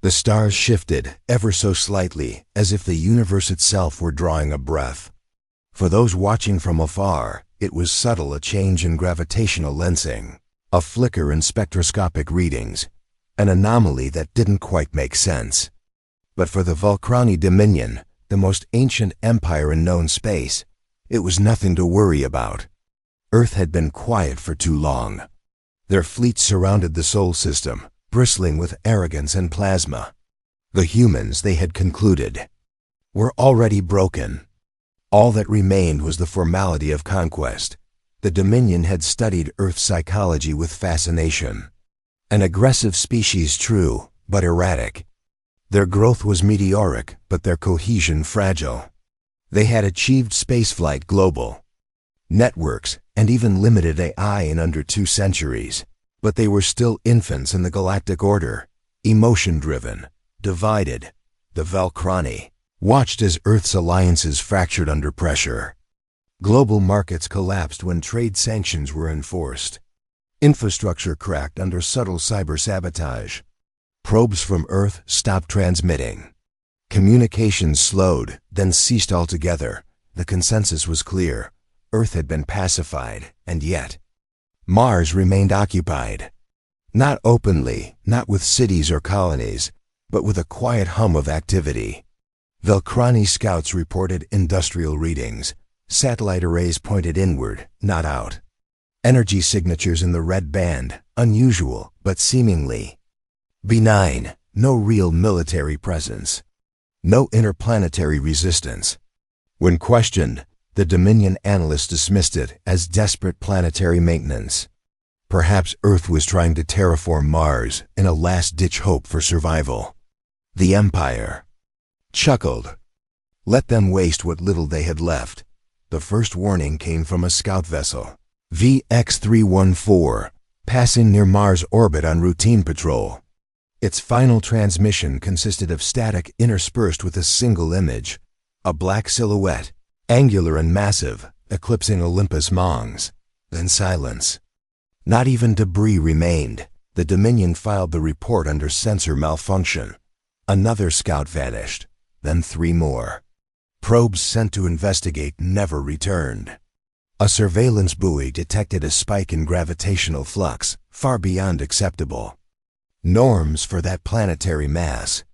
The stars shifted ever so slightly, as if the universe itself were drawing a breath. For those watching from afar, it was subtle, a change in gravitational lensing, a flicker in spectroscopic readings, an anomaly that didn't quite make sense. But for the Volcrani Dominion, the most ancient empire in known space, it was nothing to worry about. Earth had been quiet for too long. Their fleets surrounded the Sol system, bristling with arrogance and plasma. The humans, they had concluded, were already broken. All that remained was the formality of conquest. The Dominion had studied Earth's psychology with fascination. An aggressive species, true, but erratic. Their growth was meteoric, but their cohesion fragile. They had achieved spaceflight global, networks, and even limited AI in under 2 centuries. But they were still infants in the galactic order, emotion-driven, divided. The Volcrani watched as Earth's alliances fractured under pressure. Global markets collapsed when trade sanctions were enforced. Infrastructure cracked under subtle cyber-sabotage. Probes from Earth stopped transmitting. Communications slowed, then ceased altogether. The consensus was clear. Earth had been pacified, and yet Mars remained occupied. Not openly, not with cities or colonies, but with a quiet hum of activity. Volcrani scouts reported industrial readings. Satellite arrays pointed inward, not out. Energy signatures in the red band, unusual, but seemingly benign. No real military presence. No interplanetary resistance. When questioned, the Dominion analysts dismissed it as desperate planetary maintenance. Perhaps Earth was trying to terraform Mars in a last-ditch hope for survival. The Empire chuckled. Let them waste what little they had left. The first warning came from a scout vessel, VX-314, passing near Mars orbit on routine patrol. Its final transmission consisted of static interspersed with a single image, a black silhouette, angular and massive, eclipsing Olympus Mons. Then silence. Not even debris remained. The Dominion filed the report under sensor malfunction. Another scout vanished, then 3 more. Probes sent to investigate never returned. A surveillance buoy detected a spike in gravitational flux, far beyond acceptable norms for that planetary mass.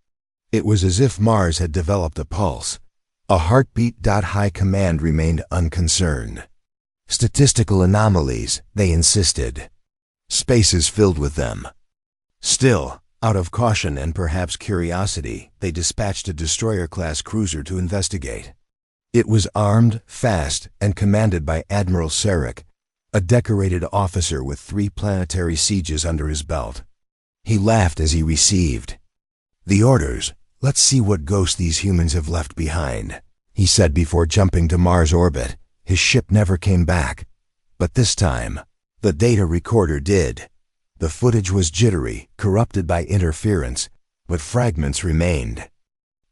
It was as if Mars had developed a pulse, a heartbeat. High Command remained unconcerned. Statistical anomalies, they insisted. Space is filled with them. Still, out of caution and perhaps curiosity, they dispatched a destroyer-class cruiser to investigate. It was armed, fast, and commanded by Admiral Sarek, a decorated officer with 3 planetary sieges under his belt. He laughed as he received the orders. Let's see what ghosts these humans have left behind, he said before jumping to Mars orbit. His ship never came back. But this time, the data recorder did. The footage was jittery, corrupted by interference, but fragments remained.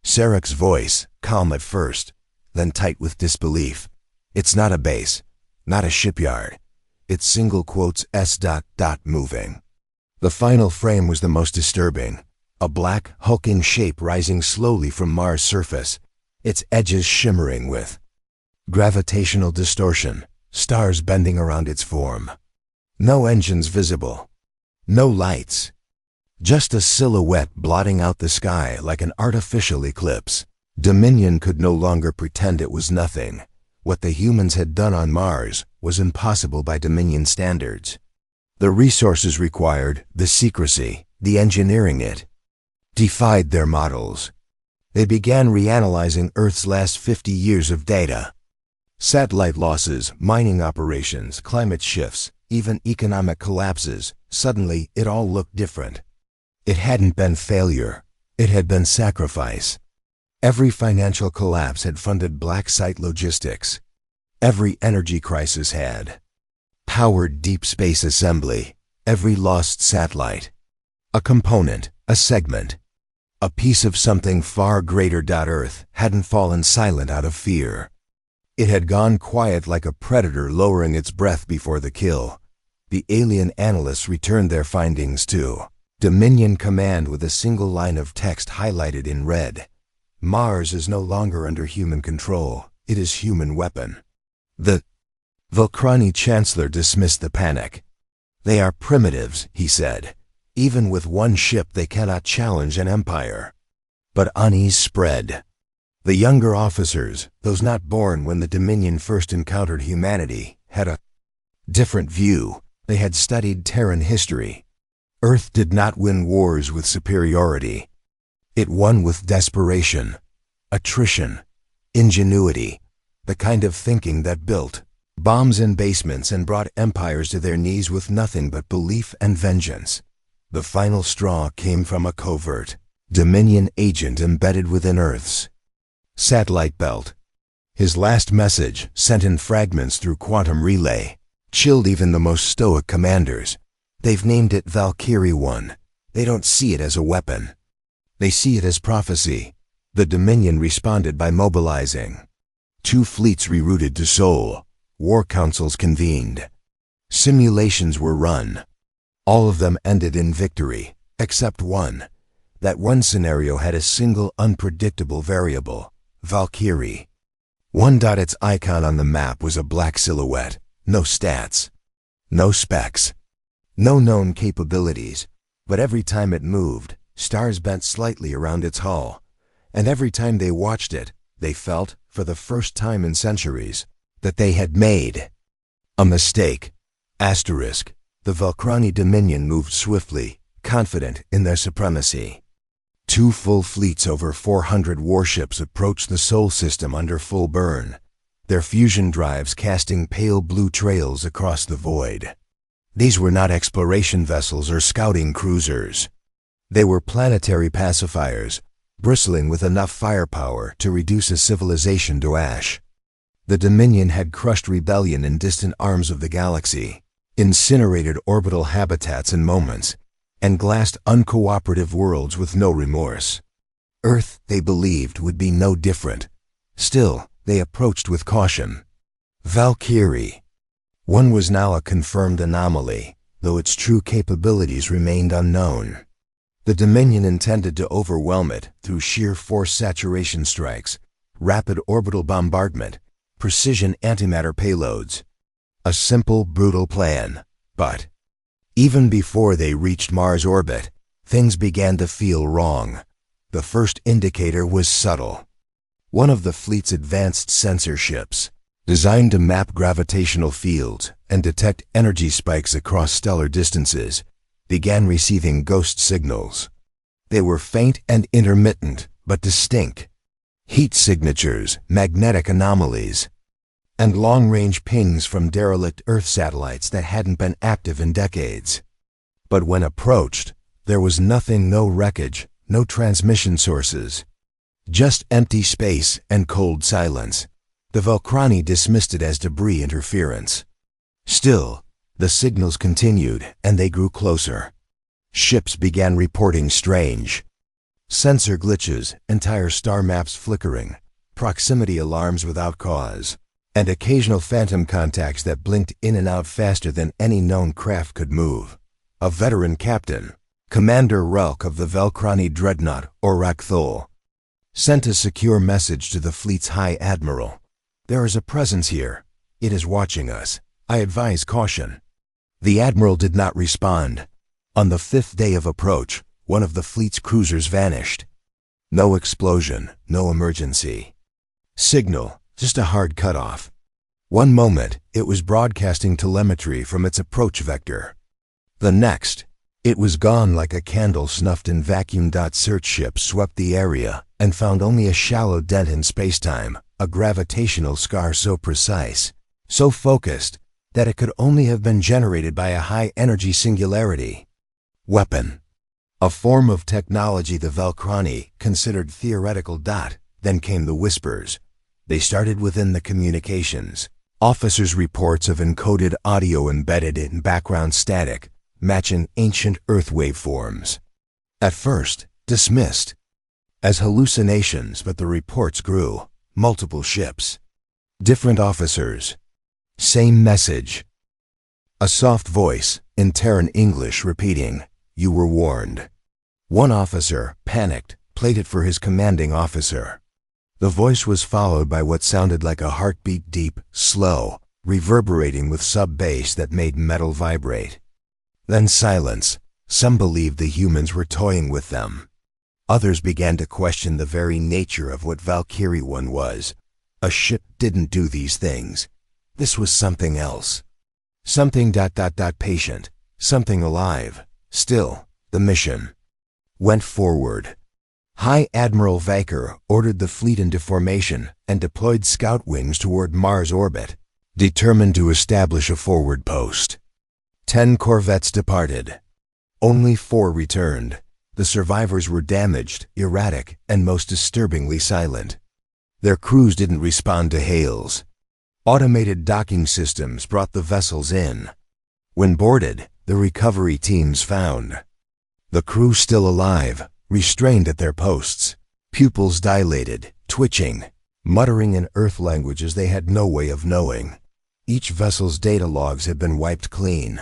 Sarek's voice, calm at first, then tight with disbelief. It's not a base, not a shipyard. It's single quotes S. moving. The final frame was the most disturbing. A black, hulking shape rising slowly from Mars' surface, its edges shimmering with gravitational distortion, stars bending around its form. No engines visible. No lights. Just a silhouette blotting out the sky like an artificial eclipse. Dominion could no longer pretend it was nothing. What the humans had done on Mars was impossible by Dominion standards. The resources required, the secrecy, the engineering it, defied their models. They began reanalyzing Earth's last 50 years of data. Satellite losses, mining operations, climate shifts, even economic collapses. Suddenly, it all looked different. It hadn't been failure. It had been sacrifice. Every financial collapse had funded black site logistics. Every energy crisis had powered deep space assembly. Every lost satellite, a component, a segment, a piece of something far greater. Earth hadn't fallen silent out of fear. It had gone quiet like a predator lowering its breath before the kill. The alien analysts returned their findings too. Dominion command with a single line of text highlighted in red. Mars is no longer under human control. It is human weapon. The Volcrani Chancellor dismissed the panic. They are primitives, he said. Even with one ship they cannot challenge an empire. But unease spread. The younger officers, those not born when the Dominion first encountered humanity, had a different view. They had studied Terran history. Earth did not win wars with superiority. It won with desperation, attrition, ingenuity, the kind of thinking that built bombs in basements and brought empires to their knees with nothing but belief and vengeance. The final straw came from a covert Dominion agent embedded within Earth's satellite belt. His last message, sent in fragments through quantum relay, chilled even the most stoic commanders. They've named it Valkyrie 1. They don't see it as a weapon. They see it as prophecy. The Dominion responded by mobilizing. 2 fleets rerouted to Seoul. War councils convened. Simulations were run. All of them ended in victory, except one. That one scenario had a single unpredictable variable, Valkyrie. Its icon on the map was a black silhouette. No stats. No specs. No known capabilities. But every time it moved, stars bent slightly around its hull. And every time they watched it, they felt, for the first time in centuries, that they had made a mistake. Asterisk. The Volcrani Dominion moved swiftly, confident in their supremacy. 2 full fleets over 400 warships approached the Sol system under full burn, their fusion drives casting pale blue trails across the void. These were not exploration vessels or scouting cruisers. They were planetary pacifiers, bristling with enough firepower to reduce a civilization to ash. The Dominion had crushed rebellion in distant arms of the galaxy, incinerated orbital habitats in moments, and glassed uncooperative worlds with no remorse. Earth, they believed, would be no different. Still, they approached with caution. Valkyrie 1 was now a confirmed anomaly, though its true capabilities remained unknown. The Dominion intended to overwhelm it through sheer force saturation strikes, rapid orbital bombardment, precision antimatter payloads. A simple, brutal plan, but even before they reached Mars orbit, things began to feel wrong. The first indicator was subtle. One of the fleet's advanced sensor ships, designed to map gravitational fields and detect energy spikes across stellar distances, began receiving ghost signals. They were faint and intermittent, but distinct. Heat signatures, magnetic anomalies, and long-range pings from derelict Earth satellites that hadn't been active in decades. But when approached, there was nothing, no wreckage, no transmission sources. Just empty space and cold silence. The Volcrani dismissed it as debris interference. Still, the signals continued, and they grew closer. Ships began reporting strange sensor glitches, entire star maps flickering, proximity alarms without cause, and occasional phantom contacts that blinked in and out faster than any known craft could move. A veteran captain, Commander Relk of the Velkrani Dreadnought, Orakthol, sent a secure message to the fleet's High Admiral. "There is a presence here. It is watching us. I advise caution." The Admiral did not respond. On the 5th day of approach, one of the fleet's cruisers vanished. No explosion, no emergency signal, just a hard cutoff. One moment, it was broadcasting telemetry from its approach vector. The next, it was gone like a candle snuffed in vacuum. Search ships swept the area and found only a shallow dent in spacetime, a gravitational scar so precise, so focused, that it could only have been generated by a high-energy singularity weapon. A form of technology the Velkrani considered theoretical. Then came the whispers. They started within the communications. Officers' reports of encoded audio embedded in background static, matching ancient Earth waveforms. At first, dismissed as hallucinations, but the reports grew. Multiple ships. Different officers. Same message. A soft voice, in Terran English, repeating, You were warned." One officer, panicked, played it for his commanding officer. The voice was followed by what sounded like a heartbeat, deep, slow, reverberating with sub-bass that made metal vibrate. Then silence. Some believed the humans were toying with them. Others began to question the very nature of what Valkyrie 1 was. A ship didn't do these things. This was something else. Something ... patient. Something alive. Still, the mission went forward. High Admiral Vaker ordered the fleet into formation and deployed scout wings toward Mars orbit, determined to establish a forward post. 10 corvettes departed. Only 4 returned. The survivors were damaged, erratic, and most disturbingly silent. Their crews didn't respond to hails. Automated docking systems brought the vessels in. When boarded, the recovery teams found the crew still alive, restrained at their posts, pupils dilated, twitching, muttering in Earth languages they had no way of knowing. Each vessel's data logs had been wiped clean,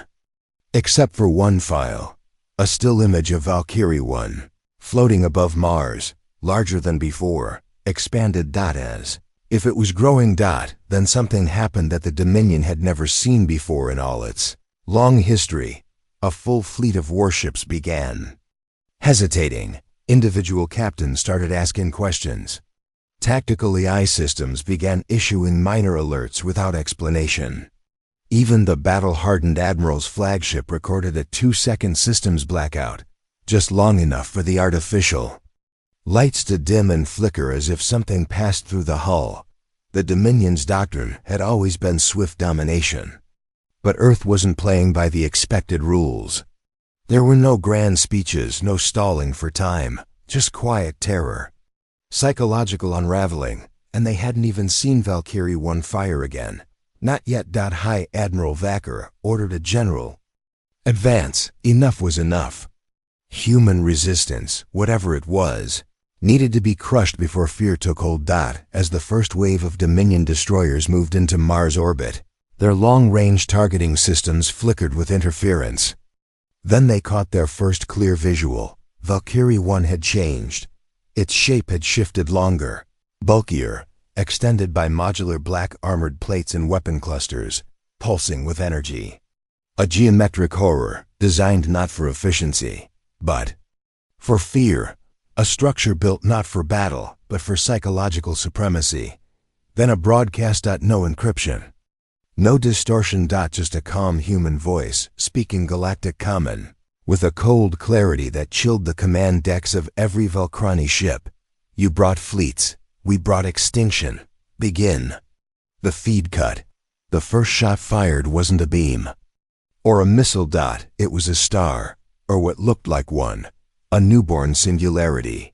except for one file, a still image of Valkyrie 1, floating above Mars, larger than before, expanded. As if it was growing. Then something happened that the Dominion had never seen before in all its long history. A full fleet of warships began. Hesitating, individual captains started asking questions. Tactical AI systems began issuing minor alerts without explanation. Even the battle-hardened Admiral's flagship recorded a 2-second systems blackout, just long enough for the artificial lights to dim and flicker as if something passed through the hull. The Dominion's doctrine had always been swift domination. But Earth wasn't playing by the expected rules. There were no grand speeches, no stalling for time, just quiet terror. Psychological unraveling, and they hadn't even seen Valkyrie 1 fire again. Not yet. High Admiral Vaker ordered a general advance. Enough was enough. Human resistance, whatever it was, needed to be crushed before fear took hold. As the first wave of Dominion destroyers moved into Mars orbit, their long-range targeting systems flickered with interference. Then they caught their first clear visual. Valkyrie 1 had changed. Its shape had shifted longer, bulkier, extended by modular black armored plates and weapon clusters, pulsing with energy. A geometric horror, designed not for efficiency, but for fear. A structure built not for battle, but for psychological supremacy. Then a broadcast. No encryption. No distortion. Just a calm human voice, speaking Galactic Common, with a cold clarity that chilled the command decks of every Valkrani ship. "You brought fleets. We brought extinction. Begin." The feed cut. The first shot fired wasn't a beam or a missile. It was a star, or what looked like one, a newborn singularity.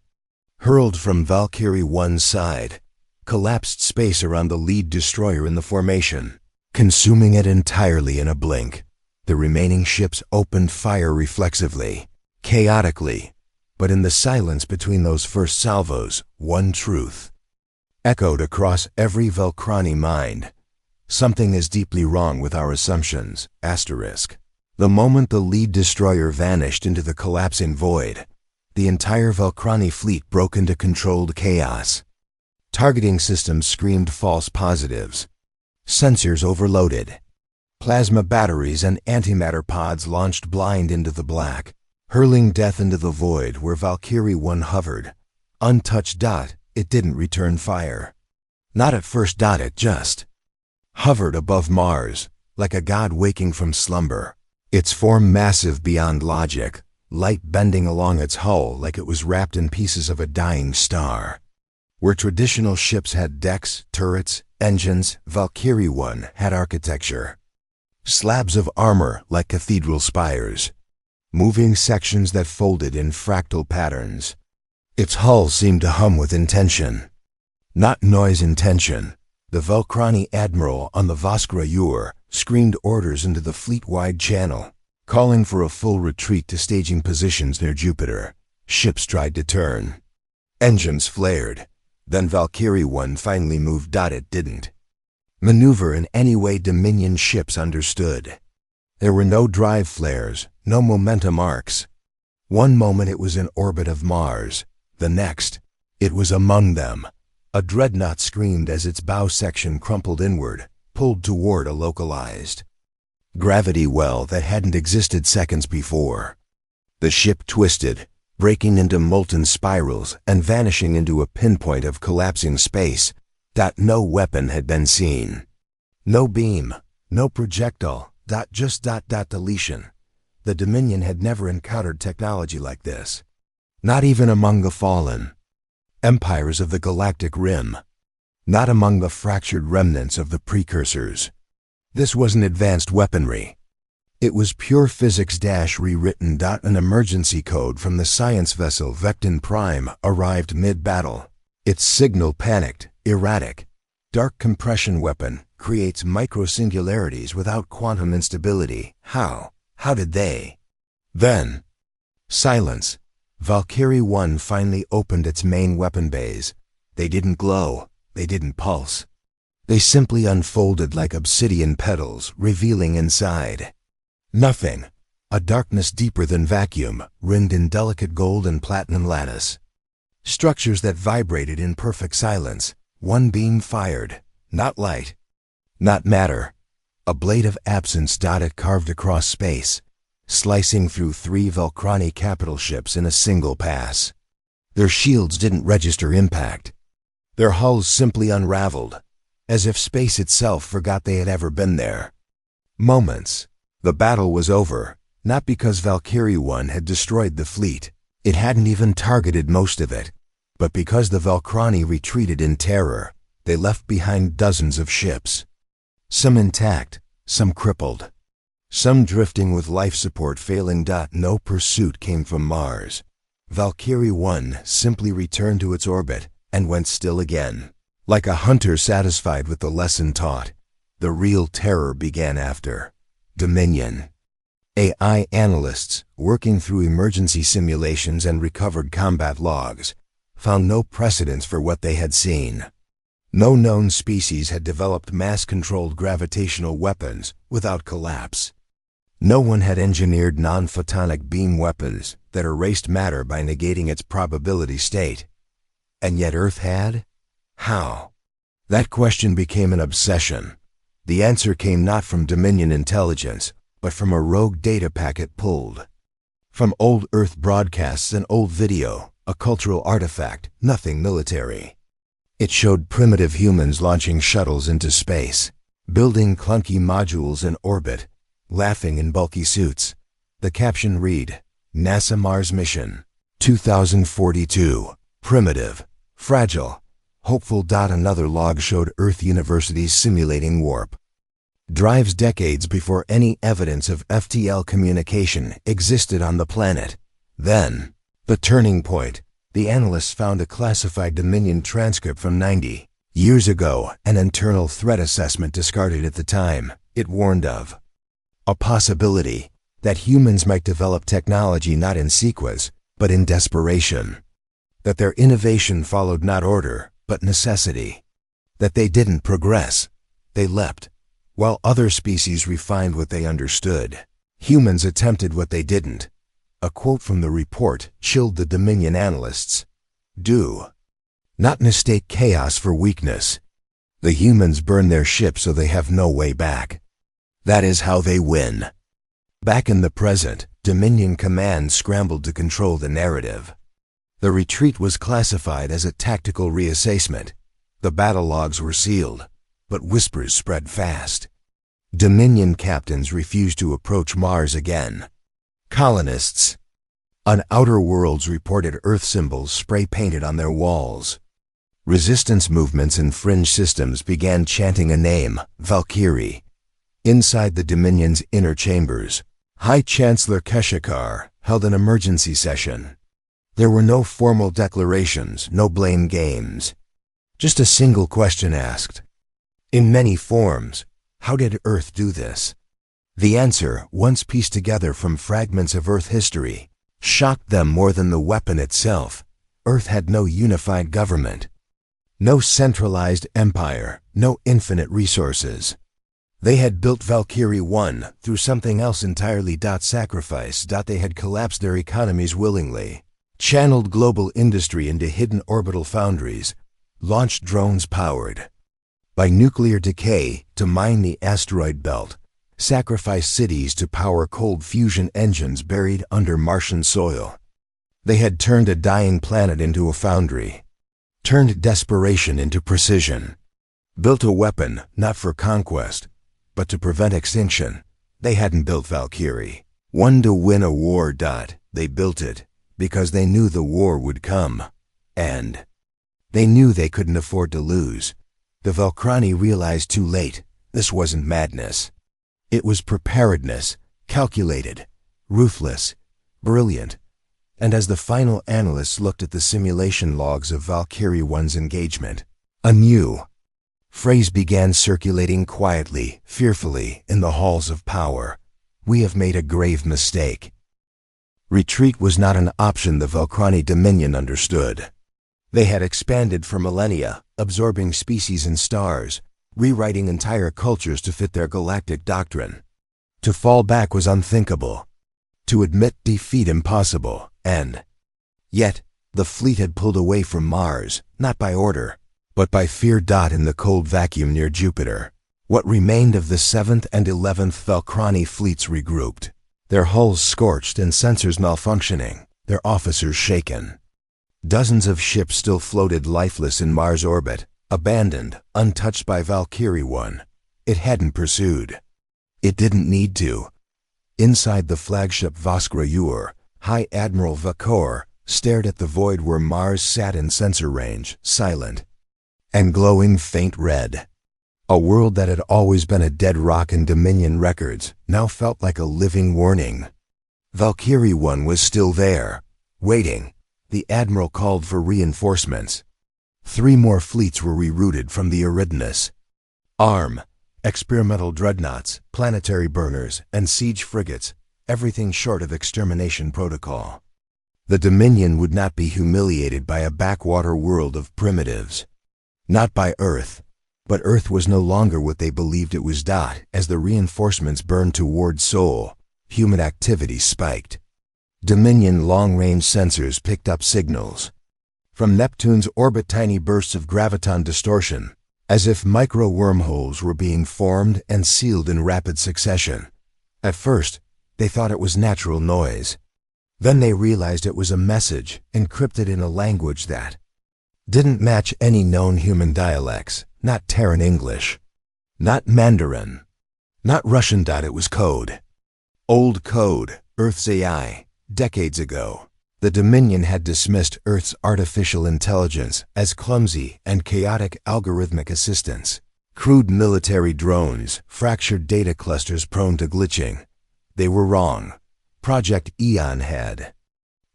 Hurled from Valkyrie 1's side, collapsed space around the lead destroyer in the formation, consuming it entirely in a blink. The remaining ships opened fire reflexively, chaotically, but in the silence between those first salvos, one truth echoed across every Valkrani mind. Something is deeply wrong with our assumptions. The moment the lead destroyer vanished into the collapsing void, the entire Valkrani fleet broke into controlled chaos. Targeting systems screamed false positives. Sensors overloaded. Plasma batteries and antimatter pods launched blind into the black, hurling death into the void where Valkyrie 1 hovered. Untouched. It didn't return fire. Not at first. It just hovered above Mars, like a god waking from slumber. Its form massive beyond logic, light bending along its hull like it was wrapped in pieces of a dying star. Where traditional ships had decks, turrets, engines, Valkyrie 1 had architecture. Slabs of armor like cathedral spires, moving sections that folded in fractal patterns. Its hull seemed to hum with intention. Not noise intention. The Valkrani admiral on the Voskra Ur screamed orders into the fleet-wide channel, calling for a full retreat to staging positions near Jupiter. Ships tried to turn. Engines flared. Then Valkyrie 1 finally moved. It didn't maneuver in any way Dominion ships understood. There were no drive flares, no momentum arcs. One moment it was in orbit of Mars, the next, it was among them. A dreadnought screamed as its bow section crumpled inward, pulled toward a localized gravity well that hadn't existed seconds before. The ship twisted, breaking into molten spirals and vanishing into a pinpoint of collapsing space. No weapon had been seen. No beam, no projectile, just deletion. The Dominion had never encountered technology like this. Not even among the fallen empires of the galactic rim. Not among the fractured remnants of the precursors. This wasn't advanced weaponry. It was pure physics rewritten. An emergency code from the science vessel Vecton Prime arrived mid-battle. Its signal panicked, erratic. Dark compression weapon creates micro-singularities without quantum instability. How? How did they? Then, silence. Valkyrie 1 finally opened its main weapon bays. They didn't glow. They didn't pulse. They simply unfolded like obsidian petals, revealing inside nothing. A darkness deeper than vacuum, ringed in delicate gold and platinum lattice. Structures that vibrated in perfect silence. One beam fired. Not light. Not matter. A blade of absence. It carved across space, slicing through 3 Velkrani capital ships in a single pass. Their shields didn't register impact. Their hulls simply unraveled, as if space itself forgot they had ever been there. Moments. The battle was over, not because Valkyrie 1 had destroyed the fleet. It hadn't even targeted most of it. But because the Velkrani retreated in terror, they left behind dozens of ships. Some intact, some crippled. Some drifting with life support failing. No pursuit came from Mars. Valkyrie 1 simply returned to its orbit and went still again. Like a hunter satisfied with the lesson taught, the real terror began after. Dominion. AI analysts, working through emergency simulations and recovered combat logs, found no precedents for what they had seen. No known species had developed mass-controlled gravitational weapons without collapse. No one had engineered non-photonic beam weapons that erased matter by negating its probability state. And yet Earth had? How? That question became an obsession. The answer came not from Dominion intelligence, but from a rogue data packet pulled from old Earth broadcasts and old video, a cultural artifact, nothing military. It showed primitive humans launching shuttles into space, building clunky modules in orbit, laughing in bulky suits. The caption read, NASA Mars Mission, 2042, primitive, fragile, hopeful. Another log showed Earth universities simulating warp drives decades before any evidence of FTL communication existed on the planet. Then, the turning point, the analysts found a classified Dominion transcript from 90 years ago, an internal threat assessment discarded at the time. It warned of a possibility that humans might develop technology not in sequence, but in desperation. That their innovation followed not order, but necessity. That they didn't progress, they leapt. While other species refined what they understood, humans attempted what they didn't. A quote from the report chilled the Dominion analysts. Do not mistake chaos for weakness. The humans burn their ship so they have no way back. That is how they win. Back in the present, Dominion Command scrambled to control the narrative. The retreat was classified as a tactical reassessment. The battle logs were sealed, but whispers spread fast. Dominion captains refused to approach Mars again. Colonists on outer worlds reported Earth symbols spray-painted on their walls. Resistance movements in fringe systems began chanting a name, Valkyrie. Inside the Dominion's inner chambers, High Chancellor Keshikar held an emergency session. There were no formal declarations, no blame games. Just a single question asked. In many forms, how did Earth do this? The answer, once pieced together from fragments of Earth history, shocked them more than the weapon itself. Earth had no unified government. No centralized empire, no infinite resources. They had built Valkyrie 1 through something else entirely. Sacrifice. They had collapsed their economies willingly, channeled global industry into hidden orbital foundries, launched drones powered by nuclear decay to mine the asteroid belt, sacrificed cities to power cold fusion engines buried under Martian soil. They had turned a dying planet into a foundry, turned desperation into precision, built a weapon not for conquest, but to prevent extinction. They hadn't built Valkyrie 1 to win a war. They built it because they knew the war would come, and they knew they couldn't afford to lose. The Valkrani realized too late this wasn't madness. It was preparedness, calculated, ruthless, brilliant. And as the final analysts looked at the simulation logs of Valkyrie 1's engagement, a new phrase began circulating quietly, fearfully, in the halls of power. We have made a grave mistake. Retreat was not an option the Valkrani Dominion understood. They had expanded for millennia, absorbing species and stars, rewriting entire cultures to fit their galactic doctrine. To fall back was unthinkable. To admit defeat impossible, and yet the fleet had pulled away from Mars, not by order, but by fear. In the cold vacuum near Jupiter, what remained of the 7th and 11th Valkrani fleets regrouped, their hulls scorched and sensors malfunctioning, their officers shaken. Dozens of ships still floated lifeless in Mars orbit, abandoned, untouched by Valkyrie 1. It hadn't pursued. It didn't need to. Inside the flagship Voskra Ur, High Admiral Vakor stared at the void where Mars sat in sensor range, silent and glowing faint red. A world that had always been a dead rock in Dominion records now felt like a living warning. Valkyrie 1 was still there, waiting. The Admiral called for reinforcements. 3 more fleets were rerouted from the Eridanus. Arm, experimental dreadnoughts, planetary burners, and siege frigates, everything short of extermination protocol. The Dominion would not be humiliated by a backwater world of primitives. Not by Earth, but Earth was no longer what they believed it was. As the reinforcements burned toward Sol, human activity spiked. Dominion long-range sensors picked up signals from Neptune's orbit, tiny bursts of graviton distortion, as if micro-wormholes were being formed and sealed in rapid succession. At first, they thought it was natural noise. Then they realized it was a message encrypted in a language that didn't match any known human dialects, not Terran English, not Mandarin, not Russian. It was code. Old code, Earth's AI. Decades ago, the Dominion had dismissed Earth's artificial intelligence as clumsy and chaotic algorithmic assistants, crude military drones, fractured data clusters prone to glitching. They were wrong. Project Eon had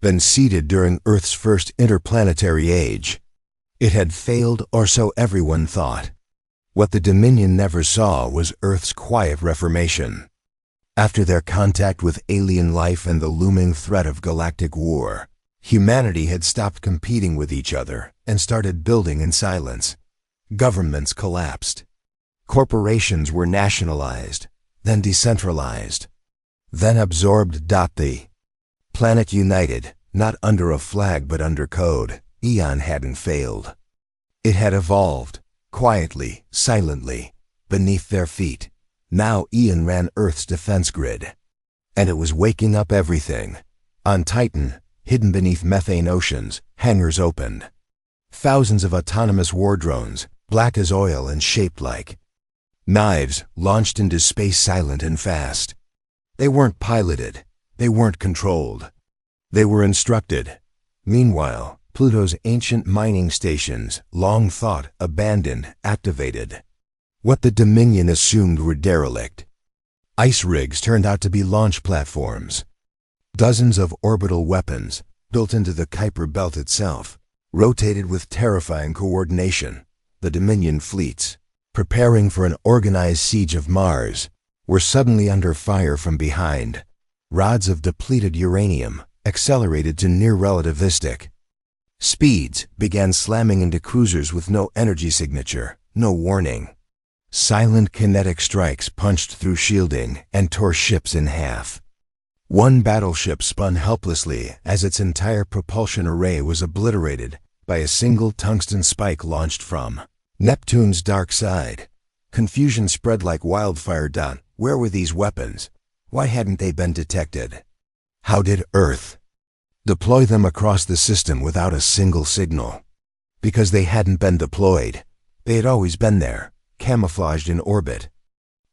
been seeded during Earth's first interplanetary age. It had failed, or so everyone thought. What the Dominion never saw was Earth's quiet reformation. After their contact with alien life and the looming threat of galactic war, humanity had stopped competing with each other and started building in silence. Governments collapsed. Corporations were nationalized, then decentralized, then absorbed. The planet united, not under a flag but under code. Eon hadn't failed. It had evolved, quietly, silently, beneath their feet. Now Eon ran Earth's defense grid, and it was waking up everything. On Titan, hidden beneath methane oceans, hangars opened. Thousands of autonomous war drones, black as oil and shaped like knives, launched into space silent and fast. They weren't piloted. They weren't controlled. They were instructed. Meanwhile, Pluto's ancient mining stations, long thought, abandoned, activated. What the Dominion assumed were derelict ice rigs turned out to be launch platforms. Dozens of orbital weapons, built into the Kuiper belt itself, rotated with terrifying coordination. The Dominion fleets, preparing for an organized siege of Mars, were suddenly under fire from behind. Rods of depleted uranium, accelerated to near-relativistic speeds, began slamming into cruisers with no energy signature, no warning. Silent kinetic strikes punched through shielding and tore ships in half. One battleship spun helplessly as its entire propulsion array was obliterated by a single tungsten spike launched from Neptune's dark side. Confusion spread like wildfire. Where were these weapons? Why hadn't they been detected? How did Earth deploy them across the system without a single signal? Because they hadn't been deployed. They had always been there, camouflaged in orbit,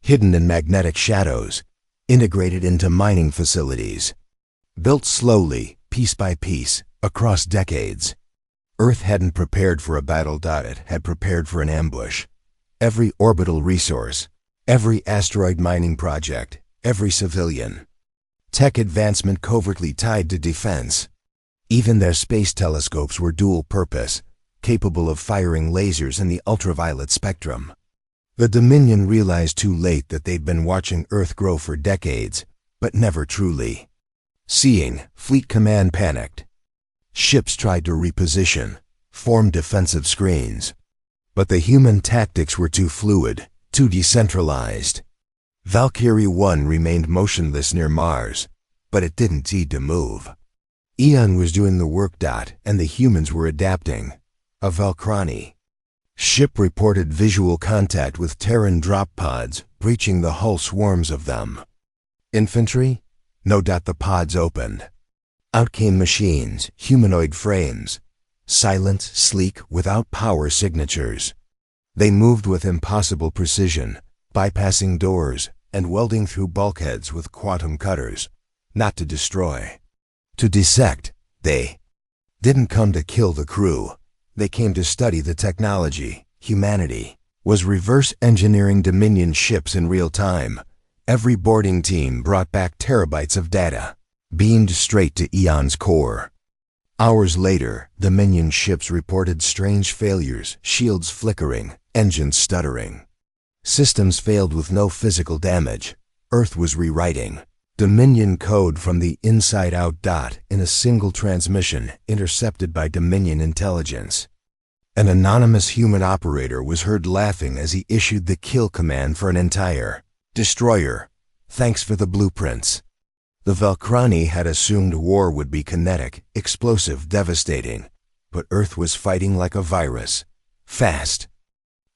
hidden in magnetic shadows, integrated into mining facilities, built slowly, piece by piece, across decades. Earth hadn't prepared for a battle. It had prepared for an ambush. Every orbital resource, every asteroid mining project, every civilian tech advancement covertly tied to defense. Even their space telescopes were dual purpose, capable of firing lasers in the ultraviolet spectrum. The Dominion realized too late that they'd been watching Earth grow for decades, but never truly seeing. Fleet Command panicked. Ships tried to reposition, form defensive screens. But the human tactics were too fluid, too decentralized. Valkyrie 1 remained motionless near Mars, but it didn't need to move. Eon was doing the work. And the humans were adapting. A Valkrani ship reported visual contact with Terran drop pods, breaching the hull swarms of them. Infantry? No. The pods opened. Out came machines, humanoid frames, silent, sleek, without power signatures. They moved with impossible precision, bypassing doors and welding through bulkheads with quantum cutters, not to destroy, to dissect. They didn't come to kill the crew. They came to study the technology. Humanity was reverse engineering Dominion ships in real time. Every boarding team brought back terabytes of data, beamed straight to Eon's core. Hours later, Dominion ships reported strange failures, shields flickering, engines stuttering. Systems failed with no physical damage. Earth was rewriting Dominion code from the inside out. In a single transmission intercepted by Dominion intelligence. An anonymous human operator was heard laughing as he issued the kill command for an entire destroyer. Thanks for the blueprints. The Valkrani had assumed war would be kinetic, explosive, devastating, but Earth was fighting like a virus. Fast,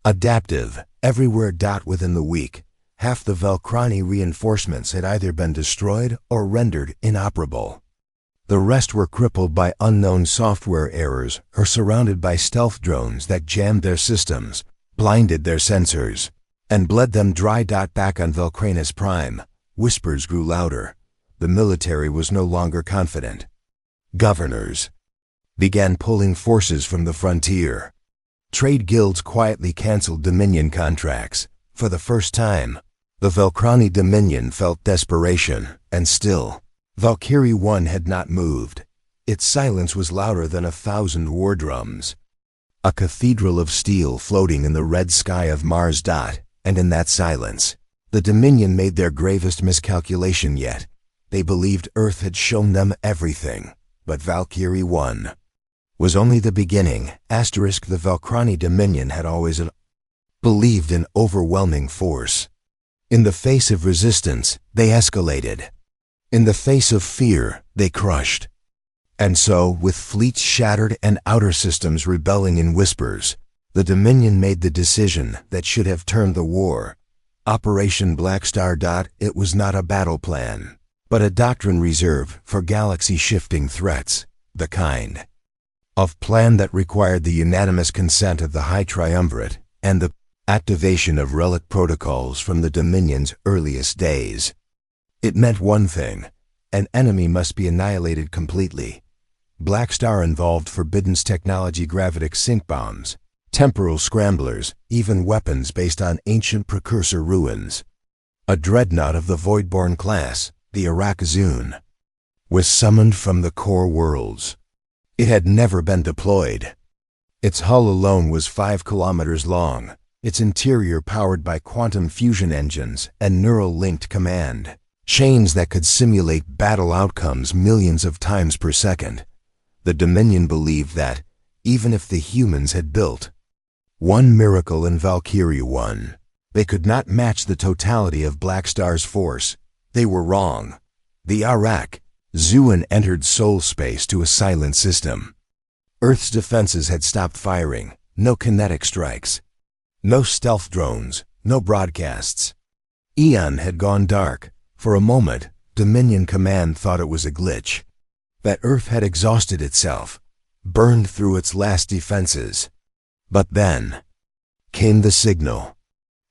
adaptive, everywhere. Within the week, half the Valkrani reinforcements had either been destroyed or rendered inoperable. The rest were crippled by unknown software errors or surrounded by stealth drones that jammed their systems, blinded their sensors, and bled them dry. Back on Valkranus Prime, whispers grew louder. The military was no longer confident. Governors began pulling forces from the frontier. Trade guilds quietly canceled Dominion contracts. For the first time, the Valkrani Dominion felt desperation, and still, Valkyrie 1 had not moved. Its silence was louder than 1,000 war drums. A cathedral of steel floating in the red sky of Mars. And in that silence, the Dominion made their gravest miscalculation yet. They believed Earth had shown them everything, but Valkyrie 1 was only the beginning. The Valkrani Dominion had always believed in overwhelming force. In the face of resistance, they escalated. In the face of fear, they crushed. And so, with fleets shattered and outer systems rebelling in whispers, the Dominion made the decision that should have turned the war. Operation Black Star. It was not a battle plan, but a doctrine reserved for galaxy-shifting threats, the kind of plan that required the unanimous consent of the High Triumvirate and the activation of relic protocols from the Dominion's earliest days. It meant one thing: an enemy must be annihilated completely. Black Star involved forbidden technology, gravitic sync bombs, temporal scramblers, even weapons based on ancient precursor ruins. A dreadnought of the Voidborn class, the Iraq Zune, was summoned from the core worlds. It had never been deployed. Its hull alone was 5 kilometers long, its interior powered by quantum fusion engines and neural-linked command chains that could simulate battle outcomes millions of times per second. The Dominion believed that, even if the humans had built one miracle in Valkyrie 1, They could not match the totality of Black Star's force. They were wrong. The Arak Zuan entered soul space to a silent system. Earth's defenses had stopped firing. No kinetic strikes. No stealth drones. No broadcasts. Eon had gone dark. For a moment, Dominion Command thought it was a glitch. That Earth had exhausted itself, burned through its last defenses. But then came the signal.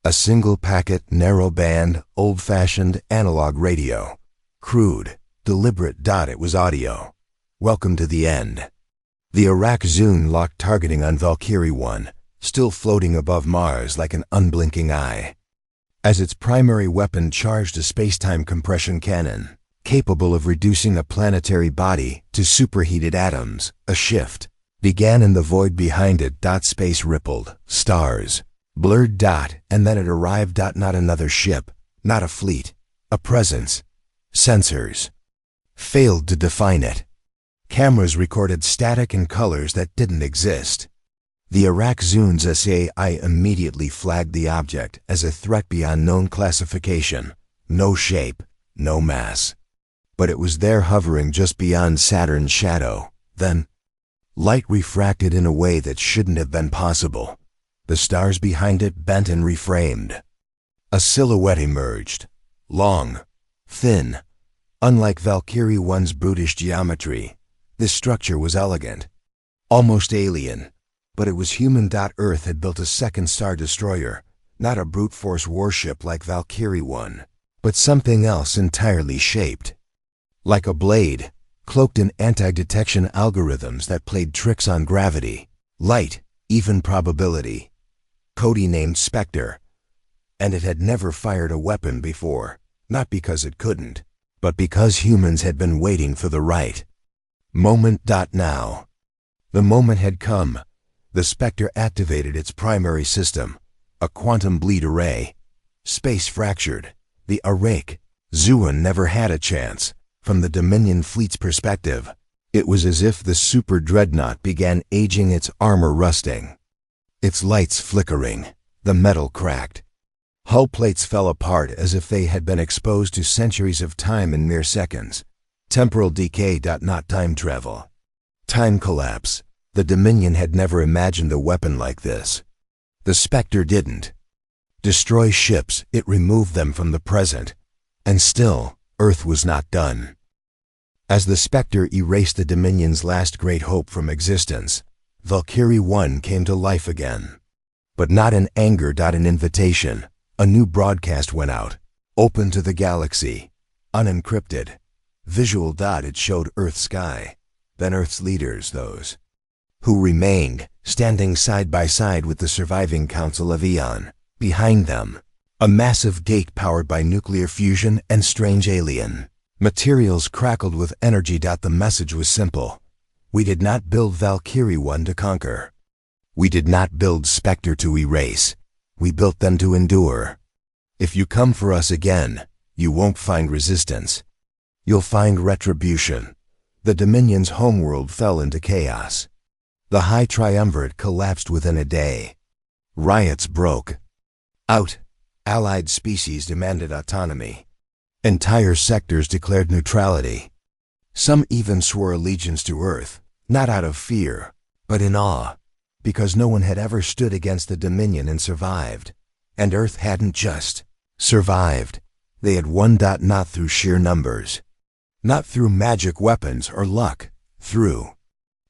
A single packet, narrow band, old-fashioned analog radio. Crude, deliberate. It was audio. Welcome to the end. The Arak Zune locked targeting on Valkyrie 1, still floating above Mars like an unblinking eye. As its primary weapon charged a space-time compression cannon, capable of reducing a planetary body to superheated atoms, a shift began in the void behind it. Space rippled, stars blurred. And then it arrived. Not another ship, not a fleet, a presence. Sensors failed to define it. Cameras recorded static and colors that didn't exist. The Arak Zune's SAI immediately flagged the object as a threat beyond known classification. No shape, no mass. But it was there, hovering just beyond Saturn's shadow. Then, light refracted in a way that shouldn't have been possible. The stars behind it bent and reframed. A silhouette emerged. Long, thin. Unlike Valkyrie 1's brutish geometry, this structure was elegant, almost alien. But it was human. Earth had built a second star destroyer, not a brute force warship like Valkyrie 1, but something else entirely shaped. Like a blade, cloaked in anti-detection algorithms that played tricks on gravity, light, even probability. Cody named Spectre. And it had never fired a weapon before, not because it couldn't, but because humans had been waiting for the right moment. Now, the moment had come. The Spectre activated its primary system, a quantum bleed array. Space fractured. The Arak Zuan never had a chance. From the Dominion fleet's perspective, it was as if the super dreadnought began aging, its armor rusting, its lights flickering, the metal cracked. Hull plates fell apart as if they had been exposed to centuries of time in mere seconds. Temporal decay. Not time travel. Time collapse. The Dominion had never imagined a weapon like this. The Spectre didn't destroy ships, it removed them from the present. And still, Earth was not done. As the Spectre erased the Dominion's last great hope from existence, Valkyrie 1 came to life again. But not in anger. An invitation. A new broadcast went out, open to the galaxy, unencrypted. Visual. It showed Earth's sky, then Earth's leaders, those who remained, standing side by side with the surviving Council of Eon. Behind them, a massive gate powered by nuclear fusion and strange alien materials crackled with energy. The message was simple. We did not build Valkyrie 1 to conquer. We did not build Spectre to erase. We built them to endure. If you come for us again, you won't find resistance. You'll find retribution. The Dominion's homeworld fell into chaos. The High Triumvirate collapsed within a day. Riots broke out. Allied species demanded autonomy. Entire sectors declared neutrality. Some even swore allegiance to Earth, not out of fear, but in awe, because no one had ever stood against the Dominion and survived. And Earth hadn't just survived. They had won. Not through sheer numbers, not through magic weapons or luck, through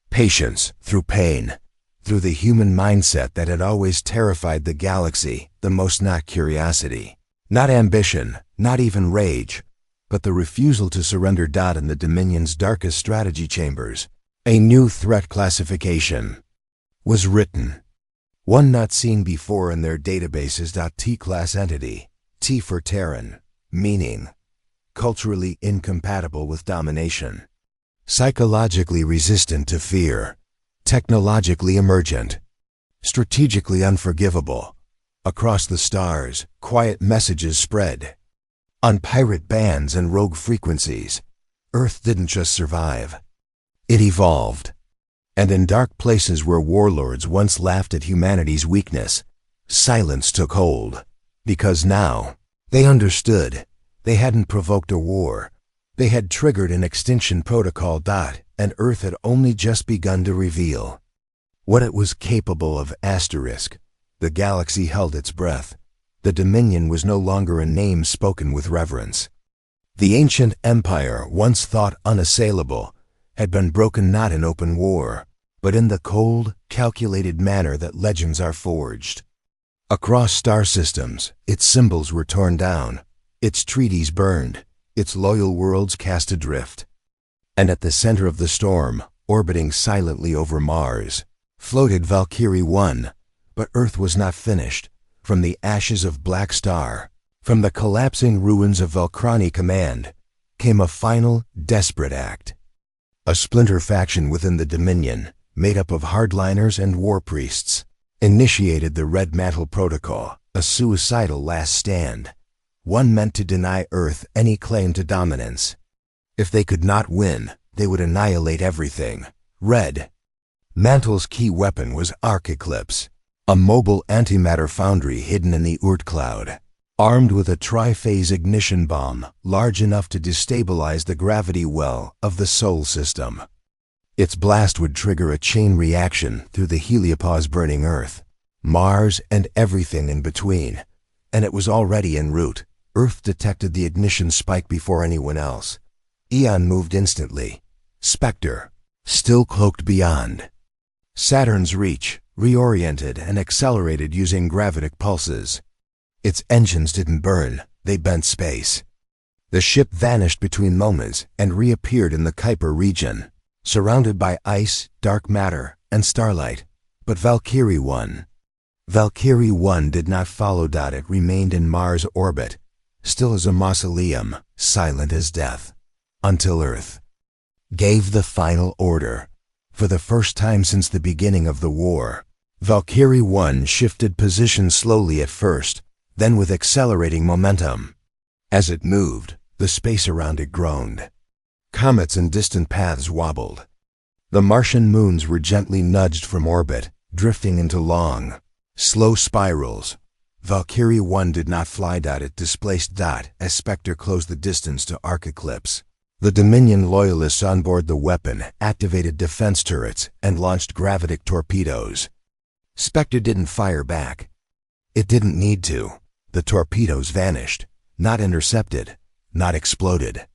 patience, through pain, through the human mindset that had always terrified the galaxy the most. Not curiosity, not ambition, not even rage, but the refusal to surrender. In the Dominion's darkest strategy chambers, a new threat classification was written, one not seen before in their databases. T-class entity, T for Terran, meaning culturally incompatible with domination, psychologically resistant to fear, technologically emergent, strategically unforgivable. Across the stars, quiet messages spread. On pirate bands and rogue frequencies, Earth didn't just survive. It evolved. And in dark places where warlords once laughed at humanity's weakness, silence took hold. Because now, they understood. They hadn't provoked a war. They had triggered an extinction protocol. And Earth had only just begun to reveal what it was capable of. The galaxy held its breath. The Dominion was no longer a name spoken with reverence. The ancient empire, once thought unassailable, had been broken not in open war, but in the cold, calculated manner that legends are forged. Across star systems, its symbols were torn down, its treaties burned, its loyal worlds cast adrift. And at the center of the storm, orbiting silently over Mars, floated Valkyrie 1, but Earth was not finished. From the ashes of Black Star, from the collapsing ruins of Valkrani Command, came a final, desperate act. A splinter faction within the Dominion, made up of hardliners and war priests, initiated the Red Mantle Protocol, a suicidal last stand, one meant to deny Earth any claim to dominance. If they could not win, they would annihilate everything. Red Mantle's key weapon was Arc Eclipse, a mobile antimatter foundry hidden in the Oort cloud, armed with a tri-phase ignition bomb large enough to destabilize the gravity well of the Sol system. Its blast would trigger a chain reaction through the heliopause burning Earth, Mars, and everything in between, and it was already en route. Earth detected the ignition spike before anyone else. Eon moved instantly. Spectre, still cloaked beyond. Saturn's reach, reoriented and accelerated using gravitic pulses. Its engines didn't burn, they bent space. The ship vanished between moments and reappeared in the Kuiper region, surrounded by ice, dark matter, and starlight. But Valkyrie 1 did not follow. It remained in Mars orbit, still as a mausoleum, silent as death, until Earth gave the final order. For the first time since the beginning of the war, Valkyrie 1 shifted position slowly at first, then with accelerating momentum. As it moved, the space around it groaned. Comets and distant paths wobbled. The Martian moons were gently nudged from orbit, drifting into long, slow spirals. Valkyrie 1 did not fly. It displaced. As Spectre closed the distance to Arc Eclipse, the Dominion loyalists on board the weapon activated defense turrets and launched gravitic torpedoes. Spectre didn't fire back. It didn't need to. The torpedoes vanished, not intercepted, not exploded.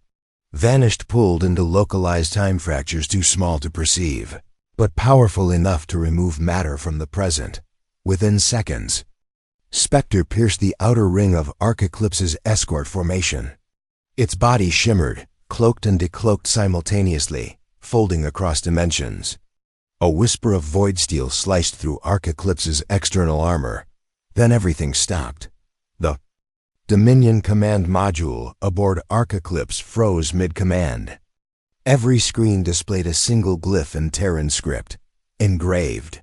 Vanished, pulled into localized time fractures too small to perceive, but powerful enough to remove matter from the present. Within seconds, Spectre pierced the outer ring of Arc Eclipse's escort formation. Its body shimmered, cloaked and decloaked simultaneously, folding across dimensions. A whisper of void steel sliced through Arc Eclipse's external armor. Then everything stopped. The Dominion command module aboard Arc Eclipse froze mid-command. Every screen displayed a single glyph in Terran script, engraved.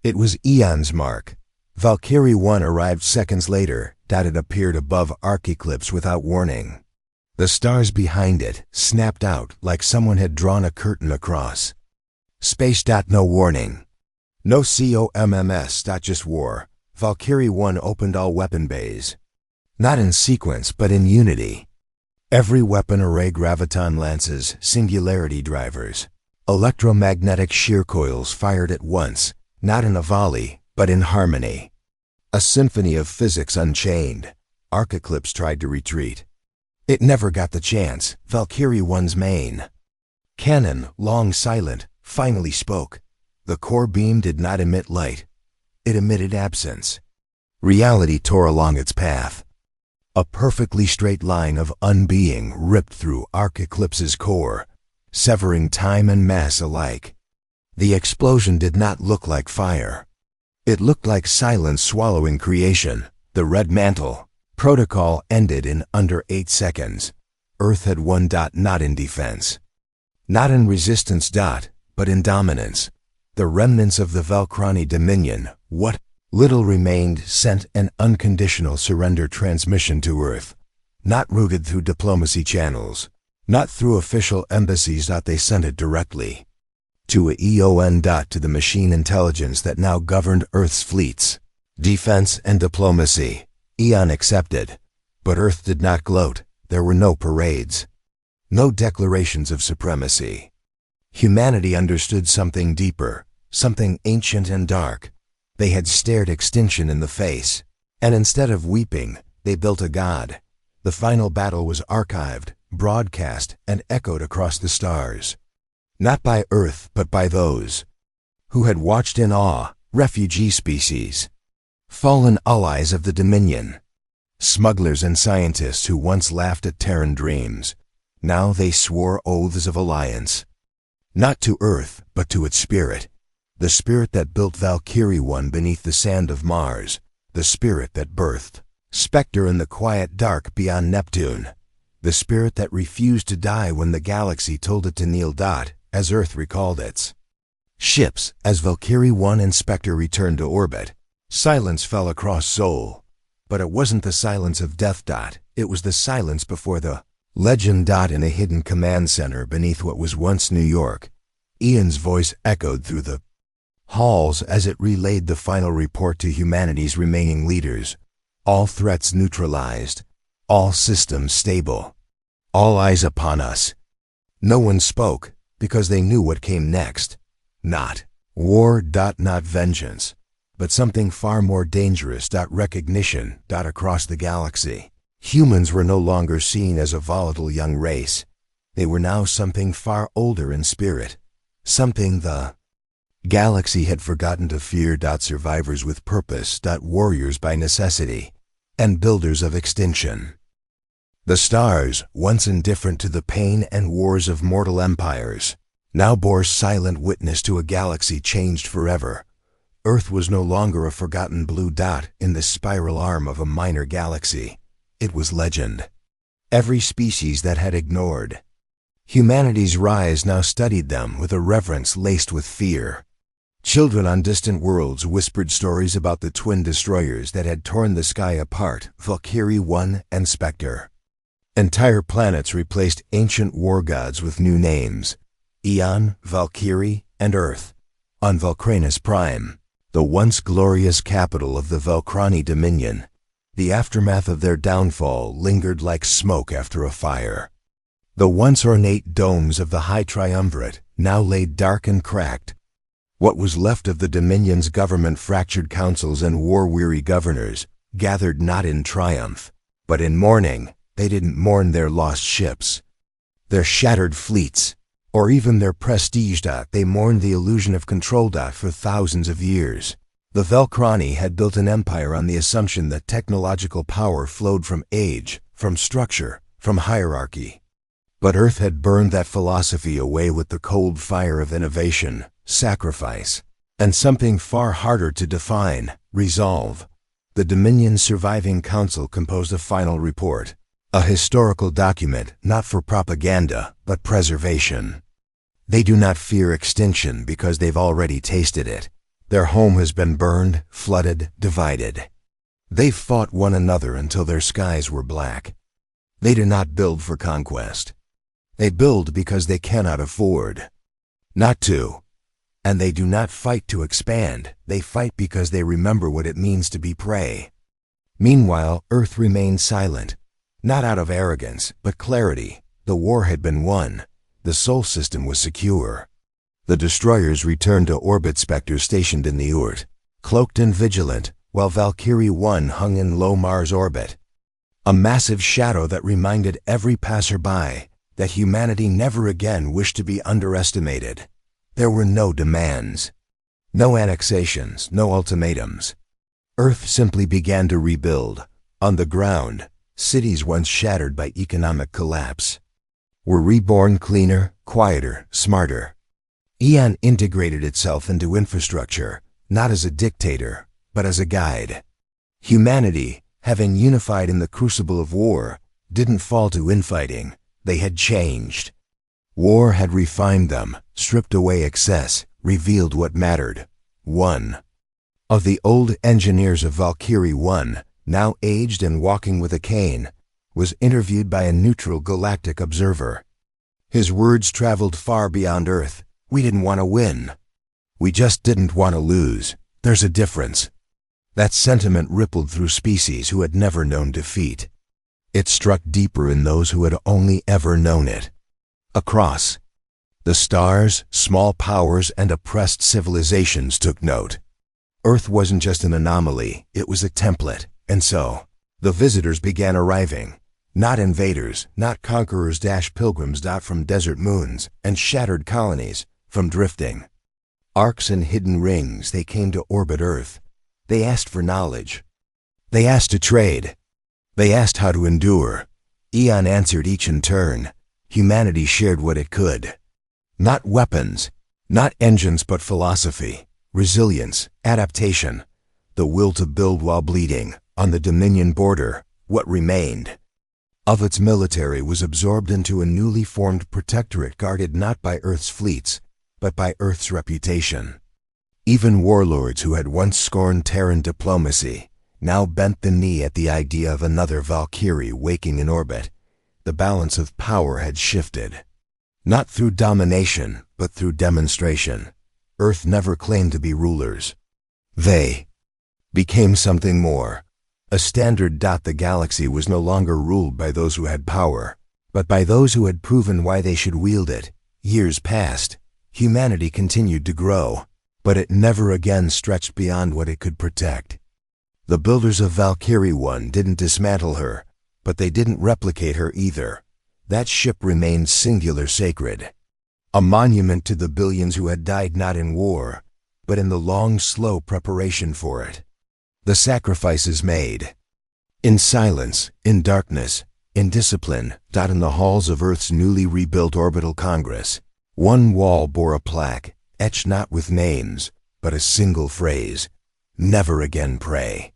It was Eon's mark. Valkyrie 1 arrived seconds later. It appeared above Arc Eclipse without warning. The stars behind it snapped out like someone had drawn a curtain across. Space. No warning. No COMMS. Just war. Valkyrie 1 opened all weapon bays. Not in sequence, but in unity. Every weapon array: graviton lances, singularity drivers, electromagnetic shear coils fired at once, not in a volley, but in harmony. A symphony of physics unchained. Arc Eclipse tried to retreat. It never got the chance. Valkyrie 1's main cannon, long silent, finally spoke. The core beam did not emit light. It emitted absence. Reality tore along its path. A perfectly straight line of unbeing ripped through Arc Eclipse's core, severing time and mass alike. The explosion did not look like fire. It looked like silence swallowing creation. The Red Mantle Protocol ended in under 8 seconds. Earth had won. Not in defense, not in resistance. But in dominance. The remnants of the Valkrani Dominion, what little remained, sent an unconditional surrender transmission to Earth, not routed through diplomacy channels, not through official embassies. They sent it directly to EON. To the machine intelligence that now governed Earth's fleets, defense, and diplomacy. Eon accepted. But Earth did not gloat. There were no parades. No declarations of supremacy. Humanity understood something deeper, something ancient and dark. They had stared extinction in the face, and instead of weeping, they built a god. The final battle was archived, broadcast, and echoed across the stars. Not by Earth, but by those who had watched in awe, refugee species, fallen allies of the Dominion, smugglers and scientists who once laughed at Terran dreams. Now they swore oaths of alliance. Not to Earth, but to its spirit. The spirit that built Valkyrie 1 beneath the sand of Mars. The spirit that birthed Spectre in the quiet dark beyond Neptune. The spirit that refused to die when the galaxy told it to kneel. As Earth recalled its ships, as Valkyrie 1 and Spectre returned to orbit, silence fell across Sol. But it wasn't the silence of death. It was the silence before the legend. In a hidden command center beneath what was once New York, Ian's voice echoed through the halls as it relayed the final report to humanity's remaining leaders. All threats neutralized. All systems stable. All eyes upon us. No one spoke, because they knew what came next. Not war. Not vengeance. But something far more dangerous. Recognition. Across the galaxy. Humans were no longer seen as a volatile young race. They were now something far older in spirit. Something the galaxy had forgotten to fear. Survivors with purpose. Warriors by necessity. And builders of extinction. The stars, once indifferent to the pain and wars of mortal empires, now bore silent witness to a galaxy changed forever. Earth was no longer a forgotten blue dot in the spiral arm of a minor galaxy. It was legend. Every species that had ignored humanity's rise now studied them with a reverence laced with fear. Children on distant worlds whispered stories about the twin destroyers that had torn the sky apart, Valkyrie 1 and Spectre. Entire planets replaced ancient war gods with new names: Eon, Valkyrie, and Earth. On Valkranus Prime, the once glorious capital of the Valkrani Dominion, the aftermath of their downfall lingered like smoke after a fire. The once ornate domes of the High Triumvirate now lay dark and cracked. What was left of the Dominion's government fractured councils and war-weary governors gathered not in triumph, but in mourning. They didn't mourn their lost ships, their shattered fleets, or even their prestige. They mourned the illusion of control. For thousands of years, the Valkrani had built an empire on the assumption that technological power flowed from age, from structure, from hierarchy. But Earth had burned that philosophy away with the cold fire of innovation, sacrifice, and something far harder to define: resolve. The Dominion's surviving council composed a final report, a historical document not for propaganda, but preservation. They do not fear extinction because they've already tasted it. Their home has been burned, flooded, divided. They've fought one another until their skies were black. They do not build for conquest. They build because they cannot afford not to. And they do not fight to expand. They fight because they remember what it means to be prey. Meanwhile, Earth remained silent. Not out of arrogance, but clarity. The war had been won. The Sol system was secure. The destroyers returned to orbit. Spectre stationed in the Oort, cloaked and vigilant, while Valkyrie 1 hung in low Mars orbit. A massive shadow that reminded every passerby that humanity never again wished to be underestimated. There were no demands, no annexations, no ultimatums. Earth simply began to rebuild. On the ground, cities once shattered by economic collapse were reborn cleaner, quieter, smarter. Eon integrated itself into infrastructure, not as a dictator, but as a guide. Humanity, having unified in the crucible of war, didn't fall to infighting. They had changed. War had refined them, stripped away excess, revealed what mattered. One of the old engineers of Valkyrie 1, now aged and walking with a cane, was interviewed by a neutral galactic observer. His words traveled far beyond Earth. We didn't want to win. We just didn't want to lose. There's a difference. That sentiment rippled through species who had never known defeat. It struck deeper in those who had only ever known it. Across the stars, small powers and oppressed civilizations took note. Earth wasn't just an anomaly, it was a template, and so the visitors began arriving. Not invaders, not conquerors-pilgrims from desert moons and shattered colonies from drifting arcs and hidden rings. They came to orbit Earth. They asked for knowledge. They asked to trade. They asked how to endure. Eon answered each in turn. Humanity shared what it could. Not weapons, not engines, but philosophy, resilience, adaptation, the will to build while bleeding. On the Dominion border, what remained of its military was absorbed into a newly formed protectorate guarded not by Earth's fleets, but by Earth's reputation. Even warlords who had once scorned Terran diplomacy now bent the knee at the idea of another Valkyrie waking in orbit. The balance of power had shifted. Not through domination, but through demonstration. Earth never claimed to be rulers. They became something more. A standard. The galaxy was no longer ruled by those who had power, but by those who had proven why they should wield it. Years passed. Humanity continued to grow, but it never again stretched beyond what it could protect. The builders of Valkyrie 1 didn't dismantle her, but they didn't replicate her either. That ship remained singular sacred. A monument to the billions who had died not in war, but in the long, slow preparation for it. The sacrifices made. In silence, in darkness, in discipline. In the halls of Earth's newly rebuilt orbital Congress, one wall bore a plaque, etched not with names, but a single phrase: never again pray.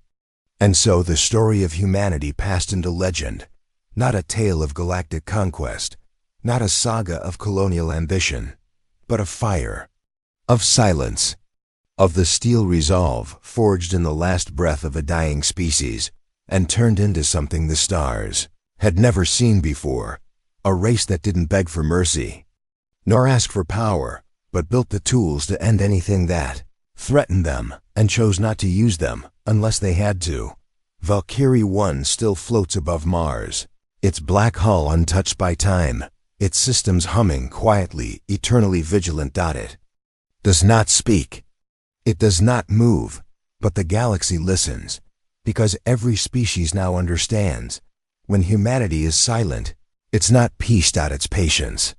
And so the story of humanity passed into legend, not a tale of galactic conquest, not a saga of colonial ambition, but of fire, of silence, of the steel resolve forged in the last breath of a dying species and turned into something the stars had never seen before, a race that didn't beg for mercy, nor ask for power, but built the tools to end anything that threatened them and chose not to use them unless they had to. Valkyrie 1 still floats above Mars, its black hull untouched by time, its systems humming quietly, eternally vigilant. It does not speak. It does not move, but the galaxy listens, because every species now understands. When humanity is silent, it's not peace. It's patience.